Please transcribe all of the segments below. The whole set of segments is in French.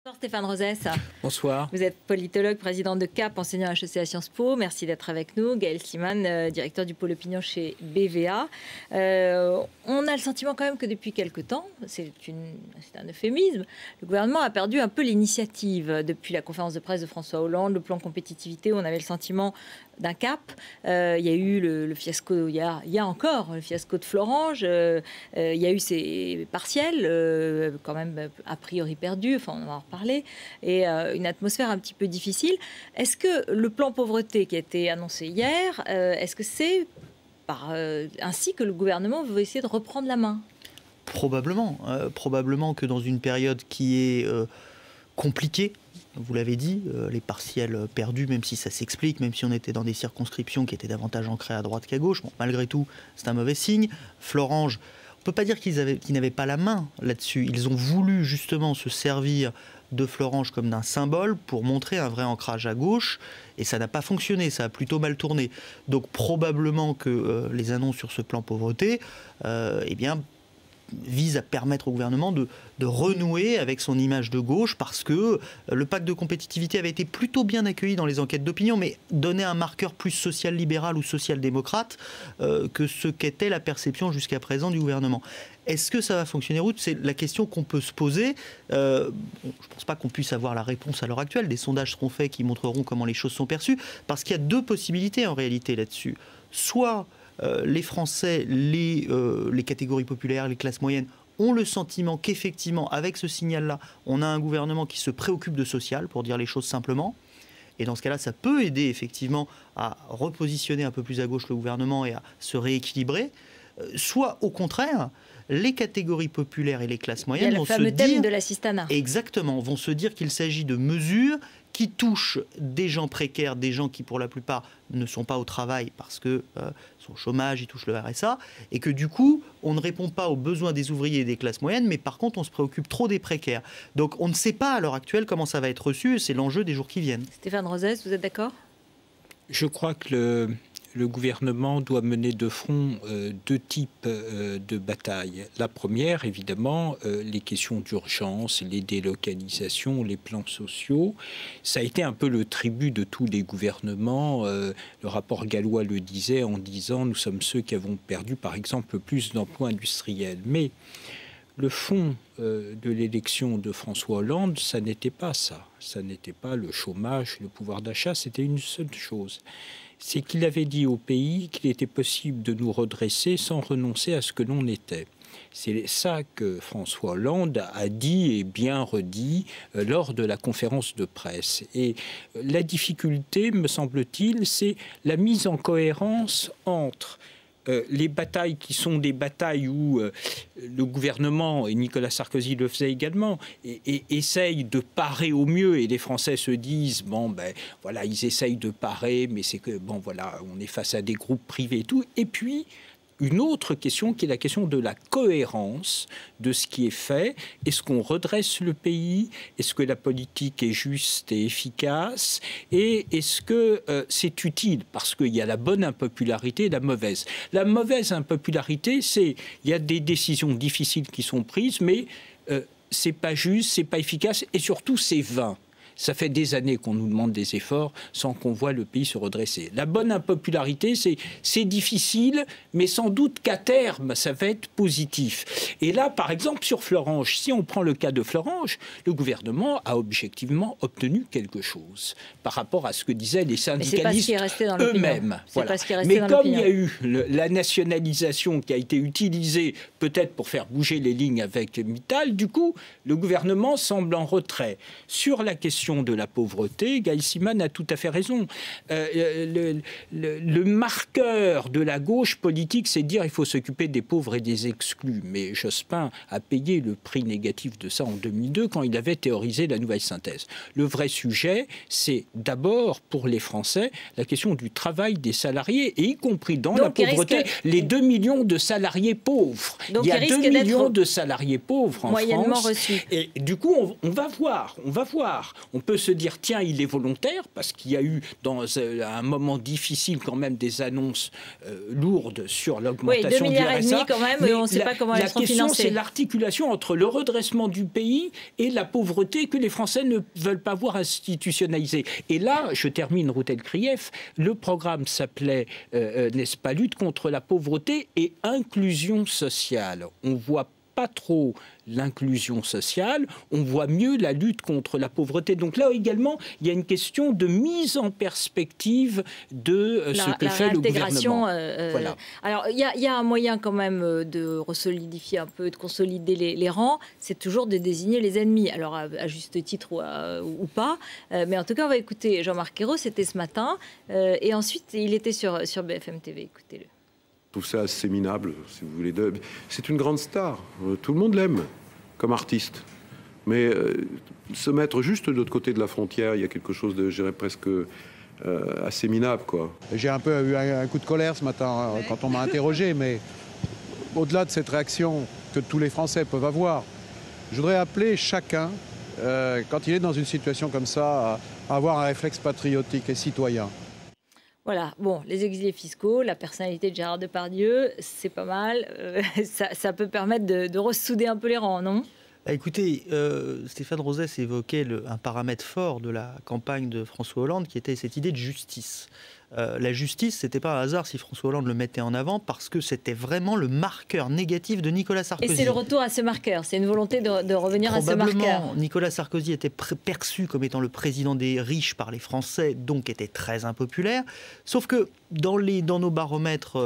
Bonsoir Stéphane Rosès. Bonsoir. Vous êtes politologue, président de CAP, enseignant à HEC à Sciences Po. Merci d'être avec nous. Gaël Slimane, directeur du pôle opinion chez BVA. On a le sentiment quand même que depuis quelque temps, c'est un euphémisme, le gouvernement a perdu un peu l'initiative. Depuis la conférence de presse de François Hollande, le plan compétitivité, on avait le sentiment d'un cap. Il y a eu le fiasco, il y a encore le fiasco de Florange. Il y a eu ces partiels, quand même a priori perdus, enfin on en va en reparler, et une atmosphère un petit peu difficile. Est-ce que le plan pauvreté qui a été annoncé hier, est-ce que c'est ainsi que le gouvernement veut essayer de reprendre la main ? Probablement. Probablement que dans une période qui est compliquée, vous l'avez dit, les partiels perdus, même si ça s'explique, même si on était dans des circonscriptions qui étaient davantage ancrées à droite qu'à gauche, bon, malgré tout, c'est un mauvais signe. Florange, on ne peut pas dire qu'ils n'avaient pas la main là-dessus. Ils ont voulu justement se servir de Florange comme d'un symbole pour montrer un vrai ancrage à gauche, et ça n'a pas fonctionné, ça a plutôt mal tourné. Donc probablement que les annonces sur ce plan pauvreté, eh bien, vise à permettre au gouvernement de renouer avec son image de gauche, parce que le pacte de compétitivité avait été plutôt bien accueilli dans les enquêtes d'opinion, mais donnait un marqueur plus social-libéral ou social-démocrate que ce qu'était la perception jusqu'à présent du gouvernement. Est-ce que ça va fonctionner route ? C'est la question qu'on peut se poser. Je ne pense pas qu'on puisse avoir la réponse à l'heure actuelle. Des sondages seront faits qui montreront comment les choses sont perçues, parce qu'il y a deux possibilités en réalité là-dessus. Soit les Français, les catégories populaires, les classes moyennes ont le sentiment qu'effectivement, avec ce signal-là, on a un gouvernement qui se préoccupe de social, pour dire les choses simplement. Et dans ce cas-là, ça peut aider effectivement à repositionner un peu plus à gauche le gouvernement et à se rééquilibrer. Soit au contraire, les catégories populaires et les classes moyennes vont se dire... Il y a le fameux thème de l'assistanat. Exactement, vont se dire qu'il s'agit de mesures qui touchent des gens précaires, des gens qui pour la plupart ne sont pas au travail parce que sont au chômage, ils touchent le RSA, et que du coup, on ne répond pas aux besoins des ouvriers et des classes moyennes, mais par contre, on se préoccupe trop des précaires. Donc on ne sait pas à l'heure actuelle comment ça va être reçu, et c'est l'enjeu des jours qui viennent. Stéphane Rosès, vous êtes d'accord ? Je crois que le gouvernement doit mener de front deux types de batailles. La première, évidemment, les questions d'urgence, les délocalisations, les plans sociaux. Ça a été un peu le tribut de tous les gouvernements. Le rapport Gallois le disait en disant « Nous sommes ceux qui avons perdu, par exemple, plus d'emplois industriels ». Mais le fond de l'élection de François Hollande, ça n'était pas ça. Ça n'était pas le chômage, le pouvoir d'achat, c'était une seule chose. C'est qu'il avait dit au pays qu'il était possible de nous redresser sans renoncer à ce que l'on était. C'est ça que François Hollande a dit et bien redit lors de la conférence de presse. Et la difficulté, me semble-t-il, c'est la mise en cohérence entre les batailles qui sont des batailles où le gouvernement, et Nicolas Sarkozy le faisait également, et essaye de parer au mieux, et les Français se disent, bon, ben voilà, ils essayent de parer, mais c'est que, bon, voilà, on est face à des groupes privés et tout. Et puis, une autre question qui est la question de la cohérence de ce qui est fait. Est-ce qu'on redresse le pays? Est-ce que la politique est juste et efficace? Et est-ce que c'est utile? Parce qu'il y a la bonne impopularité et la mauvaise. La mauvaise impopularité, c'est il y a des décisions difficiles qui sont prises, mais c'est pas juste, c'est pas efficace et surtout c'est vain. Ça fait des années qu'on nous demande des efforts sans qu'on voit le pays se redresser. La bonne impopularité, c'est difficile, mais sans doute qu'à terme, ça va être positif. Et là, par exemple, sur Florange, si on prend le cas de Florange, le gouvernement a objectivement obtenu quelque chose par rapport à ce que disaient les syndicalistes eux-mêmes. Voilà. Mais comme il y a eu la nationalisation qui a été utilisée peut-être pour faire bouger les lignes avec Mittal, du coup, le gouvernement semble en retrait. Sur la question de la pauvreté, Gaël Slimane a tout à fait raison. Le marqueur de la gauche politique, c'est de dire qu'il faut s'occuper des pauvres et des exclus. Mais Jospin a payé le prix négatif de ça en 2002 quand il avait théorisé la nouvelle synthèse. Le vrai sujet, c'est d'abord pour les Français la question du travail des salariés, et y compris dans la pauvreté, les 2 millions de salariés pauvres. Donc, il y a 2 millions de salariés pauvres en France. Reçus. Et du coup, on va voir. On peut se dire, tiens, il est volontaire, parce qu'il y a eu, dans un moment difficile quand même, des annonces lourdes sur l'augmentation du RSA. 2,5 milliards quand même, mais on ne sait pas comment elles seront financées. La question, c'est l'articulation entre le redressement du pays et la pauvreté que les Français ne veulent pas voir institutionnalisée. Et là, je termine, Routel Krief, le programme s'appelait, n'est-ce pas, lutte contre la pauvreté et inclusion sociale. On voit pas trop l'inclusion sociale, on voit mieux la lutte contre la pauvreté. Donc là également, il y a une question de mise en perspective de ce que fait le gouvernement. Voilà. Alors, il y a un moyen quand même de resolidifier un peu, de consolider les rangs, c'est toujours de désigner les ennemis. Alors, à juste titre ou pas. Mais en tout cas, on va écouter Jean-Marc Ayrault, c'était ce matin. Et ensuite, il était sur BFM TV. Écoutez-le. Je trouve ça assez minable, si vous voulez. C'est une grande star. Tout le monde l'aime comme artiste. Mais se mettre juste de l'autre côté de la frontière, il y a quelque chose de, je dirais, presque assez minable, quoi. J'ai un peu eu un coup de colère ce matin quand on m'a interrogé, mais au-delà de cette réaction que tous les Français peuvent avoir, je voudrais appeler chacun, quand il est dans une situation comme ça, à avoir un réflexe patriotique et citoyen. Voilà, bon, les exilés fiscaux, la personnalité de Gérard Depardieu, c'est pas mal. Ça peut permettre de ressouder un peu les rangs, non ? Écoutez, Stéphane Rosès évoquait un paramètre fort de la campagne de François Hollande qui était cette idée de justice. La justice, c'était pas un hasard si François Hollande le mettait en avant parce que c'était vraiment le marqueur négatif de Nicolas Sarkozy. Et c'est le retour à ce marqueur, c'est une volonté de revenir à ce marqueur. Probablement, Nicolas Sarkozy était perçu comme étant le président des riches par les Français, donc était très impopulaire. Sauf que dans nos baromètres,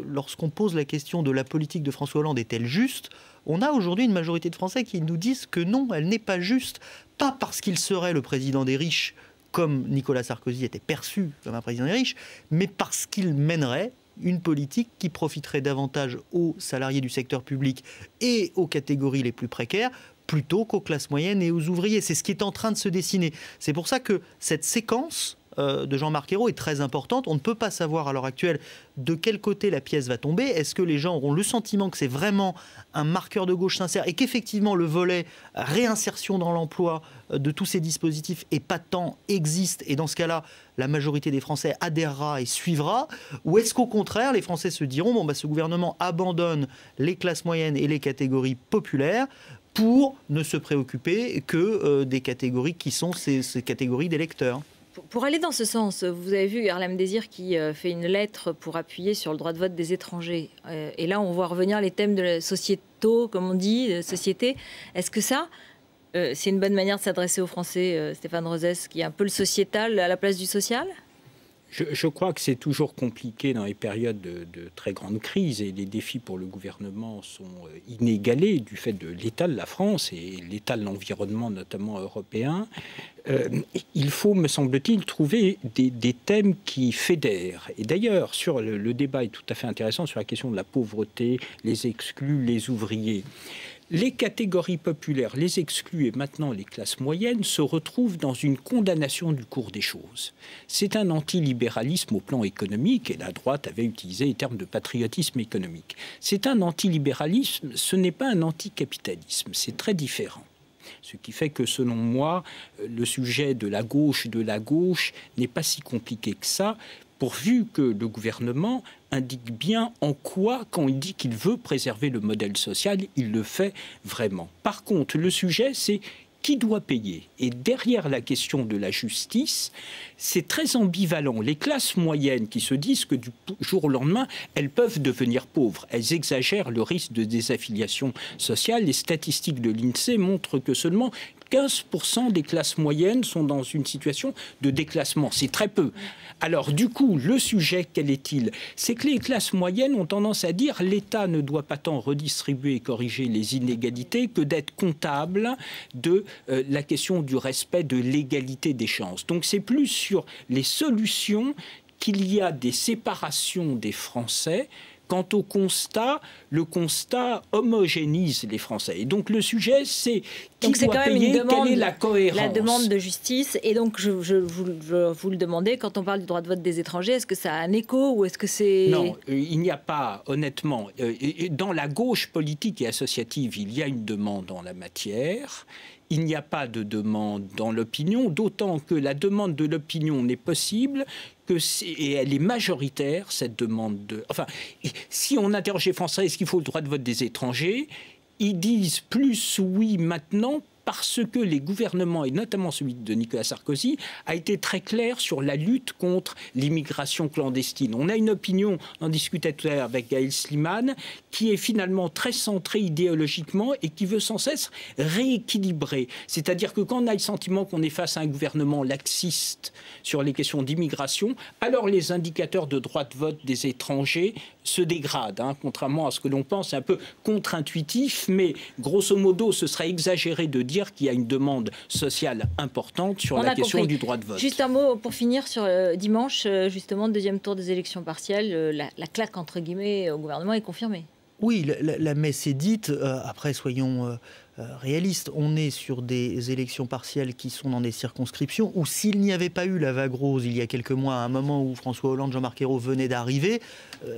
lorsqu'on pose la question de la politique de François Hollande est-elle juste, on a aujourd'hui une majorité de Français qui nous disent que non, elle n'est pas juste, pas parce qu'il serait le président des riches, comme Nicolas Sarkozy était perçu comme un président des riches, mais parce qu'il mènerait une politique qui profiterait davantage aux salariés du secteur public et aux catégories les plus précaires, plutôt qu'aux classes moyennes et aux ouvriers. C'est ce qui est en train de se dessiner. C'est pour ça que cette séquence de Jean-Marc Ayrault est très importante. On ne peut pas savoir à l'heure actuelle de quel côté la pièce va tomber. Est-ce que les gens auront le sentiment que c'est vraiment un marqueur de gauche sincère et qu'effectivement le volet réinsertion dans l'emploi de tous ces dispositifs épatants existe et dans ce cas-là, la majorité des Français adhérera et suivra? Ou est-ce qu'au contraire, les Français se diront bon, ce gouvernement abandonne les classes moyennes et les catégories populaires pour ne se préoccuper que des catégories qui sont ces catégories d'électeurs? Pour aller dans ce sens, vous avez vu Harlem Désir qui fait une lettre pour appuyer sur le droit de vote des étrangers. Et là, on voit revenir les thèmes de sociétaux, comme on dit, de société. Est-ce que ça, c'est une bonne manière de s'adresser aux Français, Stéphane Rosès, qui est un peu le sociétal à la place du social ? Je crois que c'est toujours compliqué dans les périodes de très grande crise et les défis pour le gouvernement sont inégalés du fait de l'état de la France et l'état de l'environnement, notamment européen. Il faut, me semble-t-il, trouver des thèmes qui fédèrent. Et d'ailleurs, sur le débat est tout à fait intéressant sur la question de la pauvreté, les exclus, les ouvriers. Les catégories populaires, les exclus et maintenant les classes moyennes se retrouvent dans une condamnation du cours des choses. C'est un antilibéralisme au plan économique et la droite avait utilisé les termes de patriotisme économique. C'est un antilibéralisme, ce n'est pas un anticapitalisme, c'est très différent. Ce qui fait que, selon moi, le sujet de la gauche n'est pas si compliqué que ça, pourvu que le gouvernement indique bien en quoi, quand il dit qu'il veut préserver le modèle social, il le fait vraiment. Par contre, le sujet, c'est qui doit payer. Et derrière la question de la justice, c'est très ambivalent. Les classes moyennes qui se disent que du jour au lendemain, elles peuvent devenir pauvres. Elles exagèrent le risque de désaffiliation sociale. Les statistiques de l'INSEE montrent que seulement 15% des classes moyennes sont dans une situation de déclassement. C'est très peu. Alors, du coup, le sujet, quel est-il? C'est que les classes moyennes ont tendance à dire l'État ne doit pas tant redistribuer et corriger les inégalités que d'être comptable de la question du respect de l'égalité des chances. Donc, c'est plus sur les solutions qu'il y a des séparations des Français. Quant au constat, le constat homogénise les Français. Et donc le sujet, c'est qui doit payer, quelle est la cohérence. La demande de justice. Et donc je vous le demandais, quand on parle du droit de vote des étrangers, est-ce que ça a un écho ou est-ce que c'est... Non, il n'y a pas, honnêtement. Dans la gauche politique et associative, il y a une demande en la matière. il n'y a pas de demande dans l'opinion, d'autant que la demande de l'opinion n'est possible et elle est majoritaire, cette demande de... Enfin, si on interroge les Français, est-ce qu'il faut le droit de vote des étrangers, ils disent plus oui maintenant, parce que les gouvernements, et notamment celui de Nicolas Sarkozy, a été très clair sur la lutte contre l'immigration clandestine. On a une opinion, on en discutait tout à l'heure avec Gaël Slimane, qui est finalement très centrée idéologiquement et qui veut sans cesse rééquilibrer. C'est-à-dire que quand on a le sentiment qu'on est face à un gouvernement laxiste sur les questions d'immigration, alors les indicateurs de droit de vote des étrangers se dégradent, contrairement à ce que l'on pense. C'est un peu contre-intuitif, mais grosso modo, ce serait exagéré de dire qu'il y a une demande sociale importante sur la question du droit de vote. Juste un mot pour finir sur dimanche, justement, deuxième tour des élections partielles, la claque entre guillemets au gouvernement est confirmée. Oui, la messe est dite. Après, soyons réalistes. On est sur des élections partielles qui sont dans des circonscriptions où, s'il n'y avait pas eu la vague rose il y a quelques mois, à un moment où François Hollande, Jean-Marc Ayrault venaient d'arriver,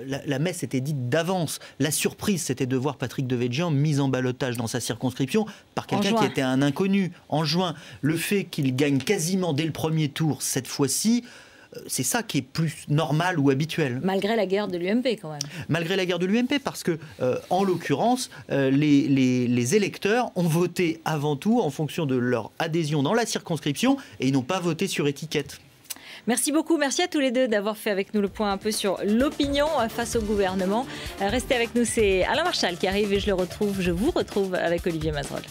la messe était dite d'avance. La surprise, c'était de voir Patrick Devedjian mis en ballottage dans sa circonscription par quelqu'un qui était un inconnu en juin. Le fait qu'il gagne quasiment dès le premier tour cette fois-ci, c'est ça qui est plus normal ou habituel. Malgré la guerre de l'UMP, quand même. Malgré la guerre de l'UMP, parce que, en l'occurrence, les électeurs ont voté avant tout en fonction de leur adhésion dans la circonscription et ils n'ont pas voté sur étiquette. Merci beaucoup, merci à tous les deux d'avoir fait avec nous le point un peu sur l'opinion face au gouvernement. Restez avec nous, c'est Alain Marchal qui arrive et je vous retrouve avec Olivier Mazerolle.